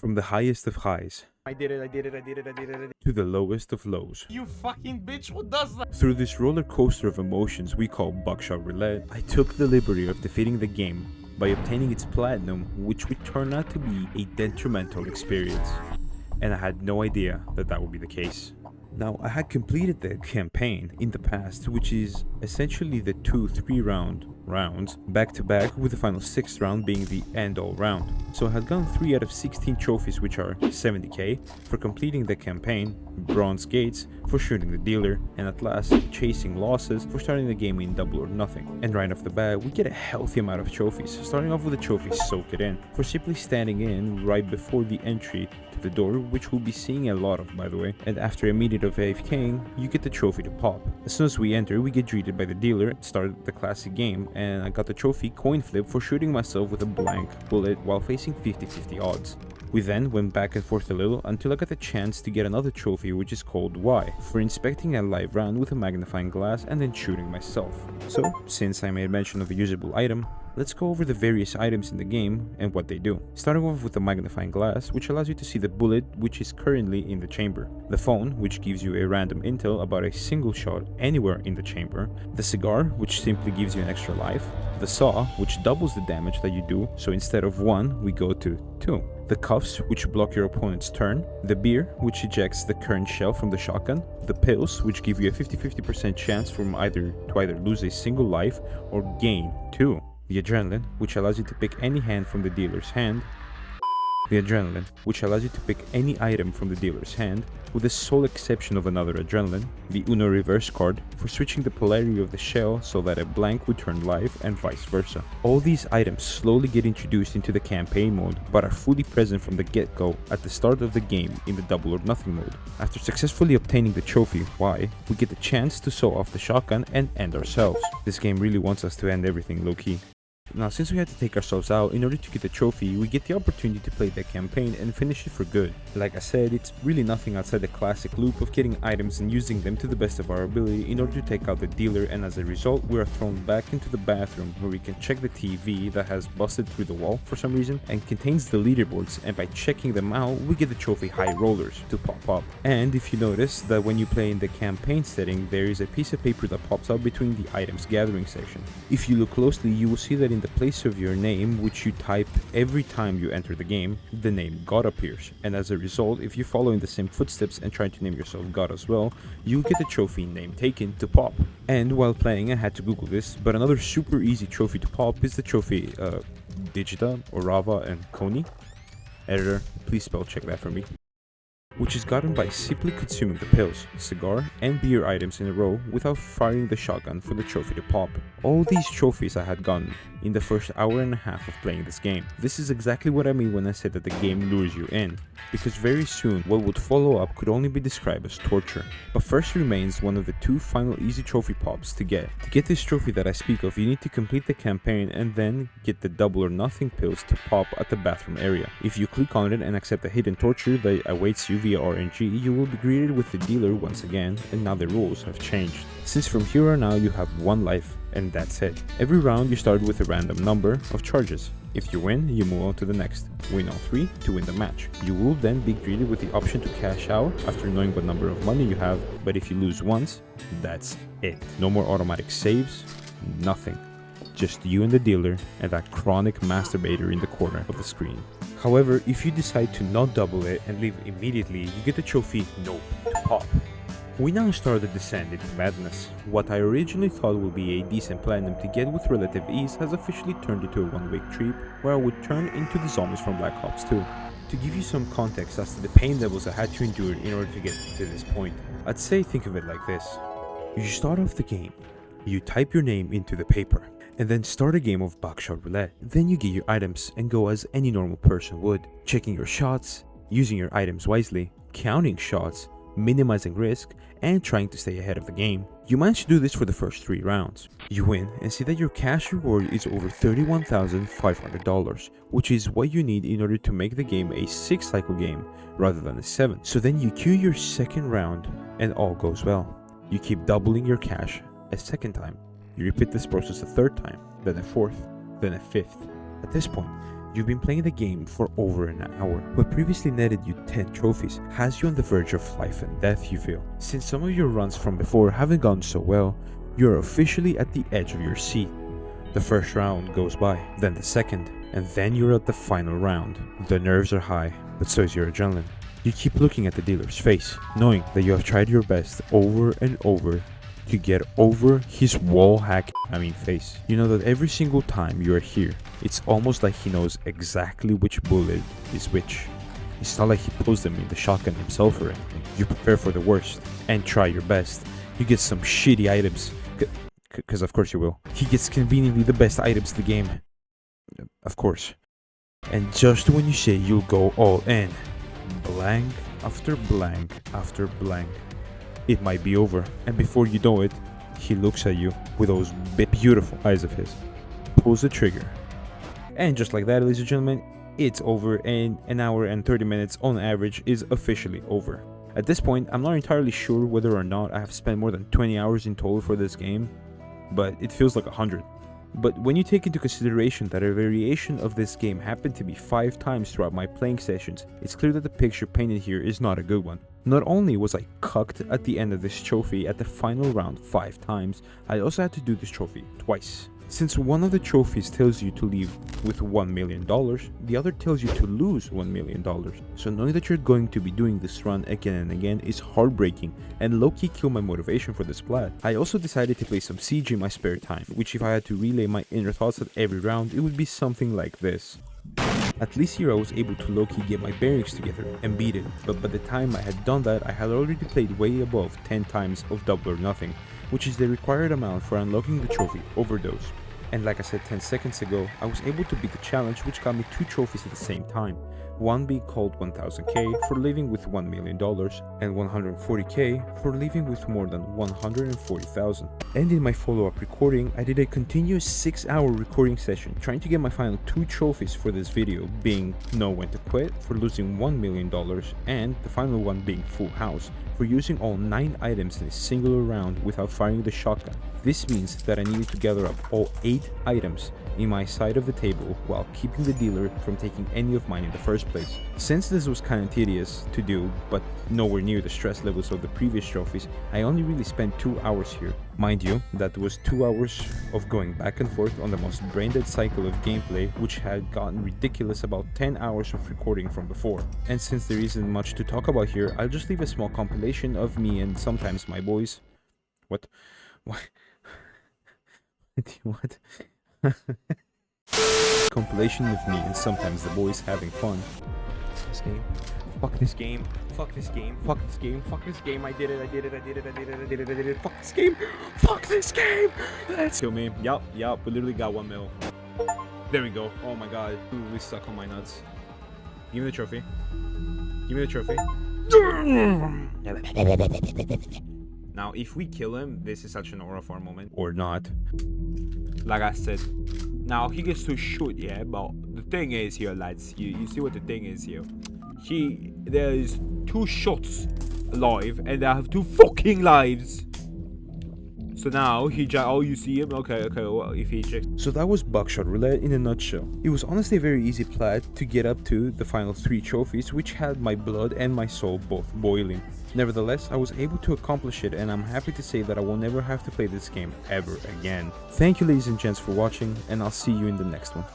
From the highest of highs I did it. to the lowest of lows. You fucking bitch, who does that? Through this roller coaster of emotions we call Buckshot Roulette, I took the liberty of defeating the game by obtaining its platinum, which would turn out to be a detrimental experience. And I had no idea that that would be the case. Now, I had completed the campaign in the past, which is essentially the 2-3 rounds back to back, with the final 6th round being the end all round. So I had gotten 3 out of 16 trophies, which are 70k for completing the campaign, bronze gates for shooting the dealer, and at last chasing losses for starting the game in double or nothing. And right off the bat, we get a healthy amount of trophies, starting off with the trophy Soak It In for simply standing in right before the entry to the door, which we'll be seeing a lot of, by the way. And after a minute of AFKing, you get the trophy to pop. As soon as we enter, we get greeted by the dealer and start the classic game, and I got the trophy Coin Flip for shooting myself with a blank bullet while facing 50-50 odds. We then went back and forth a little until I got the chance to get another trophy, which is called Y, for inspecting a live round with a magnifying glass and then shooting myself. So, since I made mention of a usable item, let's go over the various items in the game and what they do. Starting off with the magnifying glass, which allows you to see the bullet which is currently in the chamber. The phone, which gives you a random intel about a single shot anywhere in the chamber. The cigar, which simply gives you an extra life. The saw, which doubles the damage that you do, so instead of 1, we go to 2. The cuffs, which block your opponent's turn. The beer, which ejects the current shell from the shotgun. The pills, which give you a 50-50% chance to either lose a single life or gain 2. The adrenaline, which allows you to pick any hand from the dealer's hand. The adrenaline, which allows you to pick any item from the dealer's hand, with the sole exception of another adrenaline. The Uno reverse card, for switching the polarity of the shell so that a blank would turn life and vice versa. All these items slowly get introduced into the campaign mode, but are fully present from the get-go at the start of the game in the double or nothing mode. After successfully obtaining the trophy Y, we get the chance to saw off the shotgun and end ourselves. This game really wants us to end everything low-key. Now, since we had to take ourselves out in order to get the trophy, we get the opportunity to play the campaign and finish it for good. Like I said, it's really nothing outside the classic loop of getting items and using them to the best of our ability in order to take out the dealer, and as a result, we are thrown back into the bathroom where we can check the TV that has busted through the wall for some reason and contains the leaderboards, and by checking them out, we get the trophy High Rollers to pop up. And if you notice that when you play in the campaign setting, there is a piece of paper that pops up between the items gathering section. If you look closely, you will see that in the place of your name, which you type every time you enter the game, the name God appears, and as a result, if you follow in the same footsteps and try to name yourself God as well, you'll get the trophy Name Taken to pop. And while playing, I had to Google this, but another super easy trophy to pop is the trophy Digita, Orava, and Koni. Editor, please spell check that for me. Which is gotten by simply consuming the pills, cigar, and beer items in a row without firing the shotgun for the trophy to pop. All these trophies I had gotten in the first hour and a half of playing this game. This is exactly what I mean when I said that the game lures you in, because very soon what would follow up could only be described as torture. But first remains one of the 2 final easy trophy pops to get. To get this trophy that I speak of, you need to complete the campaign and then get the double or nothing pills to pop at the bathroom area. If you click on it and accept the hidden torture that awaits you via RNG, you will be greeted with the dealer once again, and now the rules have changed. Since from here on out you have 1 life, and that's it. Every round you start with a random number of charges. If you win, you move on to the next. Win all 3 to win the match. You will then be greeted with the option to cash out after knowing what number of money you have, but if you lose once, that's it. No more automatic saves, nothing. Just you and the dealer and that chronic masturbator in the corner of the screen. However, if you decide to not double it and leave immediately, you get the trophy Nope to pop. We now start the descent into madness. What I originally thought would be a decent platinum to get with relative ease has officially turned into a one-week trip where I would turn into the zombies from Black Ops 2. To give you some context as to the pain levels I had to endure in order to get to this point, I'd say think of it like this. You start off the game, you type your name into the paper, and then start a game of Buckshot Roulette. Then you get your items and go as any normal person would, checking your shots, using your items wisely, counting shots, minimizing risk, and trying to stay ahead of the game. You manage to do this for the first 3 rounds. You win and see that your cash reward is over $31,500, which is what you need in order to make the game a 6-cycle game rather than a 7. So then you queue your second round and all goes well. You keep doubling your cash a second time. You repeat this process a 3rd time, then a 4th, then a 5th. At this point, You've been playing the game for over an hour. What previously netted you 10 trophies has you on the verge of life and death, you feel. Since some of your runs from before haven't gone so well, you're officially at the edge of your seat. The first round goes by, then the second, and then you're at the final round. The nerves are high, but so is your adrenaline. You keep looking at the dealer's face, knowing that you have tried your best over and over to get over his wall hack face. You know that every single time you are here, it's almost like he knows exactly which bullet is which. It's not like he pulls them in the shotgun himself or anything. You prepare for the worst and try your best. You get some shitty items, because of course you will. He gets conveniently the best items in the game, of course. And just when you say you'll go all in, blank after blank after blank, it might be over, and before you know it, he looks at you with those beautiful eyes of his, pulls the trigger, and just like that, ladies and gentlemen, it's over, and an hour and 30 minutes on average is officially over. At this point, I'm not entirely sure whether or not I have spent more than 20 hours in total for this game, but it feels like 100. But when you take into consideration that a variation of this game happened to be 5 times throughout my playing sessions, it's clear that the picture painted here is not a good one. Not only was I cucked at the end of this trophy at the final round 5 times, I also had to do this trophy twice. Since one of the trophies tells you to leave with $1 million, the other tells you to lose $1 million. So knowing that you're going to be doing this run again and again is heartbreaking and low-key killed my motivation for this plat. I also decided to play some Siege in my spare time, which if I had to relay my inner thoughts at every round, it would be something like this. At least here I was able to low-key get my bearings together and beat it, but by the time I had done that, I had already played way above 10 times of Double or Nothing, which is the required amount for unlocking the trophy Overdose. And like I said 10 seconds ago, I was able to beat the challenge, which got me 2 trophies at the same time. One being called 1000k for leaving with $1 million and 140k for leaving with more than 140,000. And in my follow-up recording, I did a continuous 6-hour recording session trying to get my final 2 trophies for this video, being Know When to Quit for losing $1 million and the final one being Full House for using all 9 items in a singular round without firing the shotgun. This means that I needed to gather up all 8 items in my side of the table while keeping the dealer from taking any of mine in the first place. Since this was kinda tedious to do, but nowhere near the stress levels of the previous trophies, I only really spent 2 hours here. Mind you, that was 2 hours of going back and forth on the most brain-dead cycle of gameplay, which had gotten ridiculous about 10 hours of recording from before. And since there isn't much to talk about here, I'll just leave a small compilation of me and sometimes my boys. What? What? Compilation of me and sometimes the boys having fun. This game. Fuck this game. Fuck this game. Fuck this game. Fuck this game. I did it. Fuck this game. Fuck this game. Let's kill me. Yup. We literally got 1 mil. There we go. Oh my god. Literally stuck on my nuts. Give me the trophy. Give me the trophy. Now, if we kill him, this is such an aura farm moment. Or not. Like I said. Now, he gets to shoot, yeah, but the thing is here, lads. You see what the thing is here. There's 2 shots alive, and I have 2 fucking lives. So now, you see him? Okay, well, if he checks. So that was Buckshot Roulette in a nutshell. It was honestly a very easy plat to get up to the final 3 trophies, which had my blood and my soul both boiling. Nevertheless, I was able to accomplish it, and I'm happy to say that I will never have to play this game ever again. Thank you ladies and gents for watching, and I'll see you in the next one.